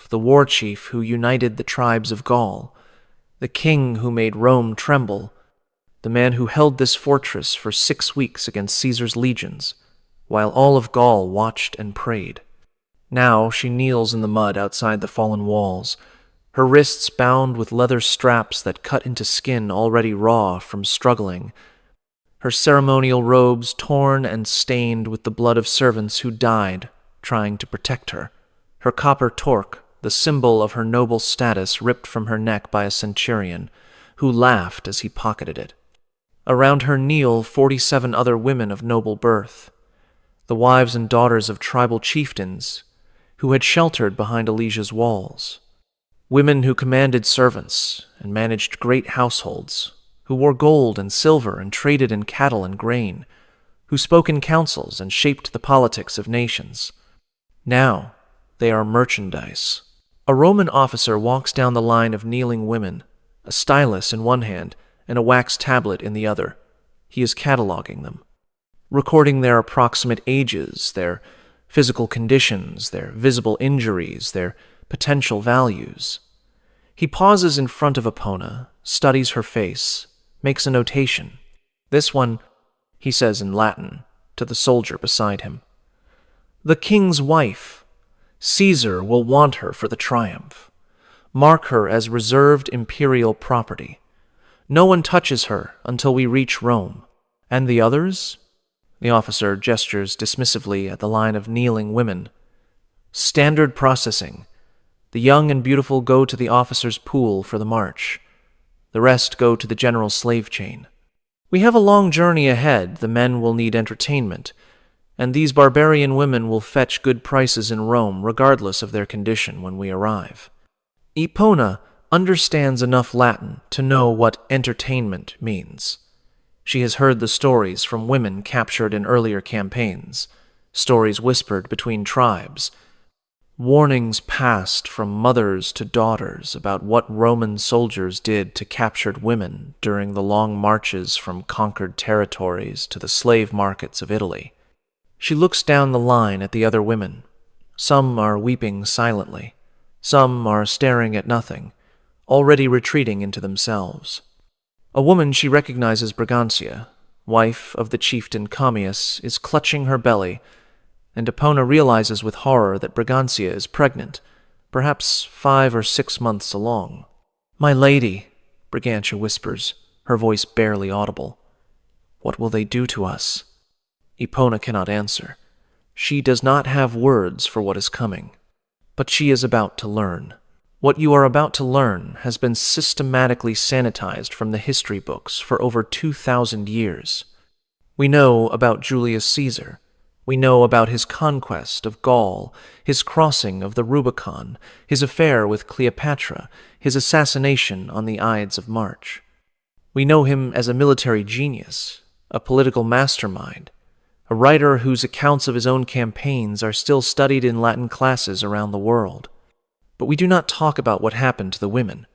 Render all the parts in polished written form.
the war chief who united the tribes of Gaul, the king who made Rome tremble, the man who held this fortress for 6 weeks against Caesar's legions, while all of Gaul watched and prayed. Now she kneels in the mud outside the fallen walls, her wrists bound with leather straps that cut into skin already raw from struggling, her ceremonial robes torn and stained with the blood of servants who died trying to protect her, her copper torque, the symbol of her noble status, ripped from her neck by a centurion, who laughed as he pocketed it. Around her kneel 47 other women of noble birth, the wives and daughters of tribal chieftains who had sheltered behind Alesia's walls, women who commanded servants and managed great households, who wore gold and silver and traded in cattle and grain, who spoke in councils and shaped the politics of nations. Now they are merchandise. A Roman officer walks down the line of kneeling women, a stylus in one hand and a wax tablet in the other. He is cataloging them, recording their approximate ages, their physical conditions, their visible injuries, their potential values. He pauses in front of Epona, studies her face, makes a notation. This one, he says in Latin, to the soldier beside him. The king's wife. Caesar will want her for the triumph. Mark her as reserved imperial property. No one touches her until we reach Rome. And the others? The officer gestures dismissively at the line of kneeling women. Standard processing. The young and beautiful go to the officer's pool for the march. The rest go to the general slave chain. We have a long journey ahead. The men will need entertainment, and these barbarian women will fetch good prices in Rome regardless of their condition when we arrive. Epona understands enough Latin to know what entertainment means. She has heard the stories from women captured in earlier campaigns, stories whispered between tribes, warnings passed from mothers to daughters about what Roman soldiers did to captured women during the long marches from conquered territories to the slave markets of Italy. She looks down the line at the other women. Some are weeping silently. Some are staring at nothing, already retreating into themselves. A woman she recognizes, Brigantia, wife of the chieftain Commius, is clutching her belly, and Epona realizes with horror that Brigantia is pregnant, perhaps 5 or 6 months along. "My lady," Brigantia whispers, her voice barely audible. "What will they do to us?" Epona cannot answer. She does not have words for what is coming, but she is about to learn. What you are about to learn has been systematically sanitized from the history books for over 2,000 years. We know about Julius Caesar. We know about his conquest of Gaul, his crossing of the Rubicon, his affair with Cleopatra, his assassination on the Ides of March. We know him as a military genius, a political mastermind, a writer whose accounts of his own campaigns are still studied in Latin classes around the world. But we do not talk about what happened to the women.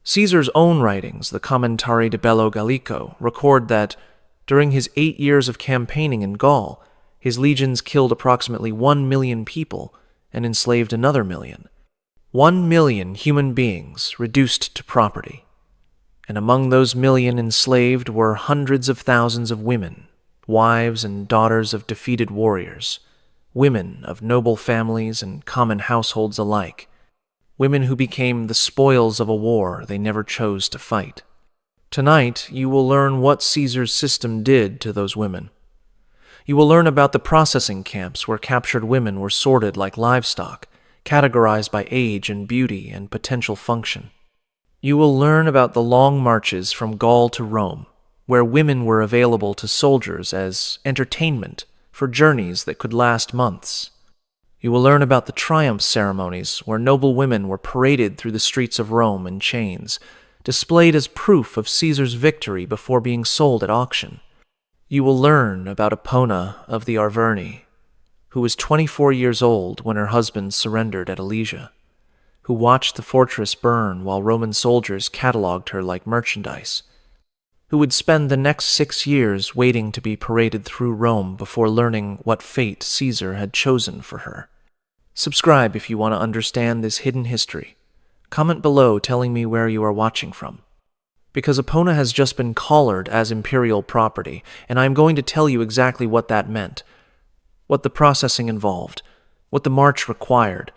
Caesar's own writings, the Commentari de Bello Gallico, record that, during his 8 years of campaigning in Gaul, his legions killed approximately 1 million people and enslaved another million. 1 million human beings reduced to property. And among those million enslaved were hundreds of thousands of women, wives and daughters of defeated warriors, women of noble families and common households alike, women who became the spoils of a war they never chose to fight. Tonight, you will learn what Caesar's system did to those women. You will learn about the processing camps where captured women were sorted like livestock, categorized by age and beauty and potential function. You will learn about the long marches from Gaul to Rome, where women were available to soldiers as entertainment for journeys that could last months. You will learn about the triumph ceremonies where noble women were paraded through the streets of Rome in chains, displayed as proof of Caesar's victory before being sold at auction. You will learn about Epona of the Arverni, who was 24 years old when her husband surrendered at Alesia, who watched the fortress burn while Roman soldiers catalogued her like merchandise, who would spend the next 6 years waiting to be paraded through Rome before learning what fate Caesar had chosen for her. Subscribe if you want to understand this hidden history. Comment below telling me where you are watching from. Because Epona has just been collared as imperial property, and I am going to tell you exactly what that meant, what the processing involved, what the march required,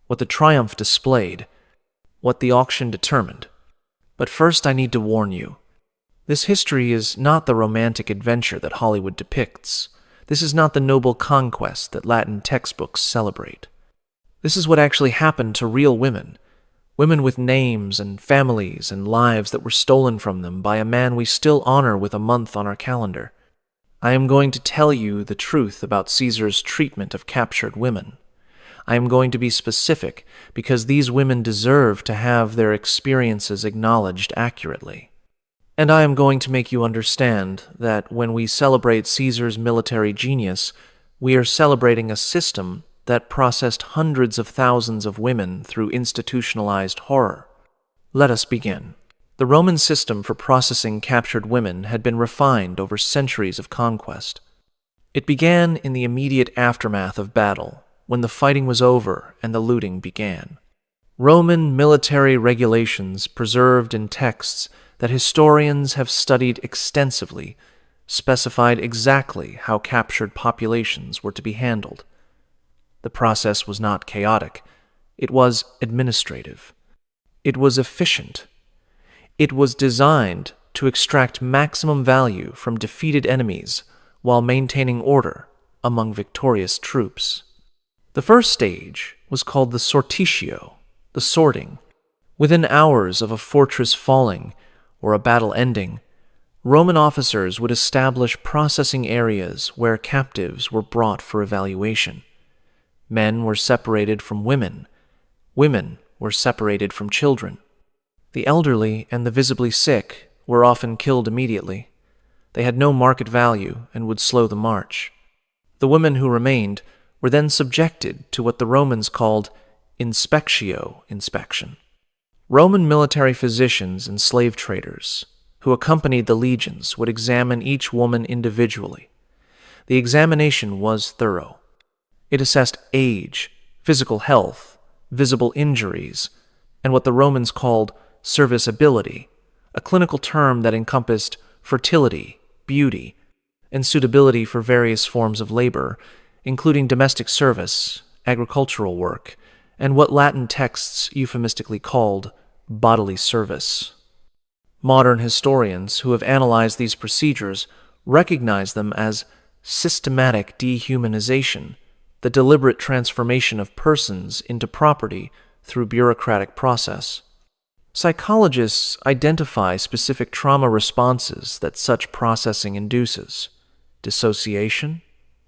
what the triumph displayed, what the auction determined. But first I need to warn you. This history is not the romantic adventure that Hollywood depicts. This is not the noble conquest that Latin textbooks celebrate. This is what actually happened to real women. Women with names and families and lives that were stolen from them by a man we still honor with a month on our calendar. I am going to tell you the truth about Caesar's treatment of captured women. I am going to be specific because these women deserve to have their experiences acknowledged accurately. And I am going to make you understand that when we celebrate Caesar's military genius, we are celebrating a system that processed hundreds of thousands of women through institutionalized horror. Let us begin. The Roman system for processing captured women had been refined over centuries of conquest. It began in the immediate aftermath of battle, when the fighting was over and the looting began. Roman military regulations preserved in texts that historians have studied extensively specified exactly how captured populations were to be handled. The process was not chaotic. It was administrative. It was efficient. It was designed to extract maximum value from defeated enemies while maintaining order among victorious troops. The first stage was called the sortitio, the sorting. Within hours of a fortress falling or a battle ending, Roman officers would establish processing areas where captives were brought for evaluation. Men were separated from women. Women were separated from children. The elderly and the visibly sick were often killed immediately. They had no market value and would slow the march. The women who remained were then subjected to what the Romans called inspectio inspection. Roman military physicians and slave traders who accompanied the legions would examine each woman individually. The examination was thorough. It assessed age, physical health, visible injuries, and what the Romans called serviceability, a clinical term that encompassed fertility, beauty, and suitability for various forms of labor, including domestic service, agricultural work, and what Latin texts euphemistically called bodily service. Modern historians who have analyzed these procedures recognize them as systematic dehumanization, the deliberate transformation of persons into property through bureaucratic process. Psychologists identify specific trauma responses that such processing induces: dissociation,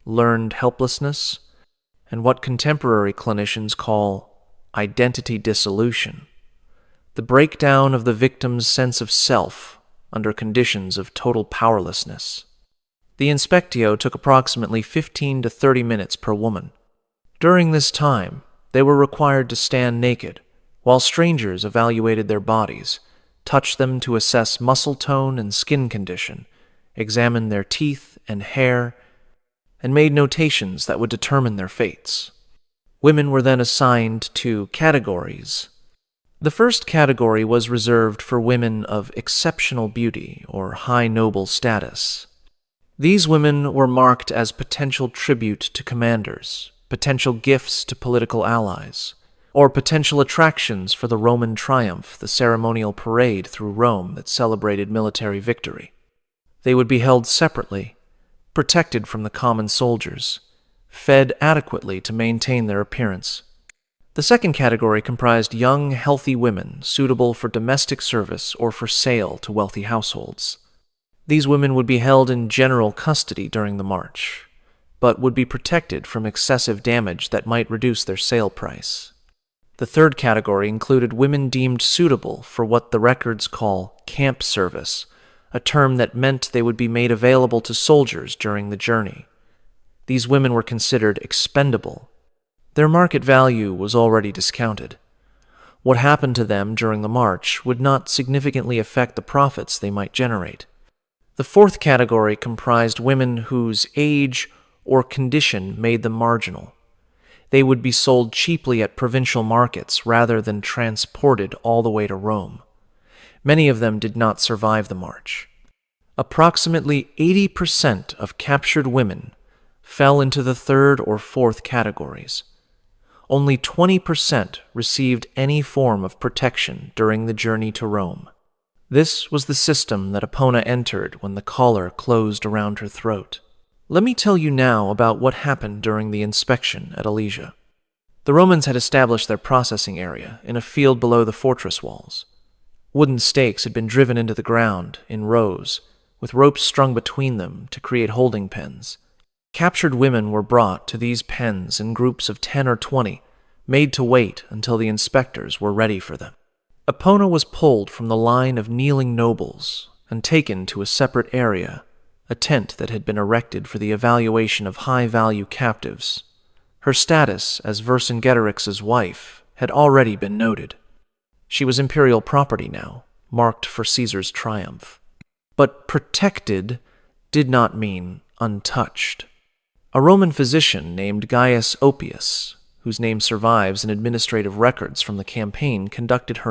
learned helplessness, and what contemporary clinicians call identity dissolution, the breakdown of the victim's sense of self under conditions of total powerlessness. The inspectio took approximately 15 to 30 minutes per woman. During this time, they were required to stand naked, while strangers evaluated their bodies, touched them to assess muscle tone and skin condition, examined their teeth and hair, and made notations that would determine their fates. Women were then assigned to categories. The first category was reserved for women of exceptional beauty or high noble status. These women were marked as potential tribute to commanders, potential gifts to political allies, or potential attractions for the Roman triumph, the ceremonial parade through Rome that celebrated military victory. They would be held separately, protected from the common soldiers, fed adequately to maintain their appearance. The second category comprised young, healthy women suitable for domestic service or for sale to wealthy households. These women would be held in general custody during the march, but would be protected from excessive damage that might reduce their sale price. The third category included women deemed suitable for what the records call camp service, a term that meant they would be made available to soldiers during the journey. These women were considered expendable. Their market value was already discounted. What happened to them during the march would not significantly affect the profits they might generate. The fourth category comprised women whose age or condition made them marginal. They would be sold cheaply at provincial markets rather than transported all the way to Rome. Many of them did not survive the march. Approximately 80% of captured women fell into the third or fourth categories. Only 20% received any form of protection during the journey to Rome. This was the system that Epona entered when the collar closed around her throat. Let me tell you now about what happened during the inspection at Alesia. The Romans had established their processing area in a field below the fortress walls. Wooden stakes had been driven into the ground in rows, with ropes strung between them to create holding pens. Captured women were brought to these pens in groups of 10 or 20, made to wait until the inspectors were ready for them. Epona was pulled from the line of kneeling nobles and taken to a separate area, a tent that had been erected for the evaluation of high-value captives. Her status as Vercingetorix's wife had already been noted. She was imperial property now, marked for Caesar's triumph. But protected did not mean untouched. A Roman physician named Gaius Oppius, whose name survives in administrative records from the campaign, conducted her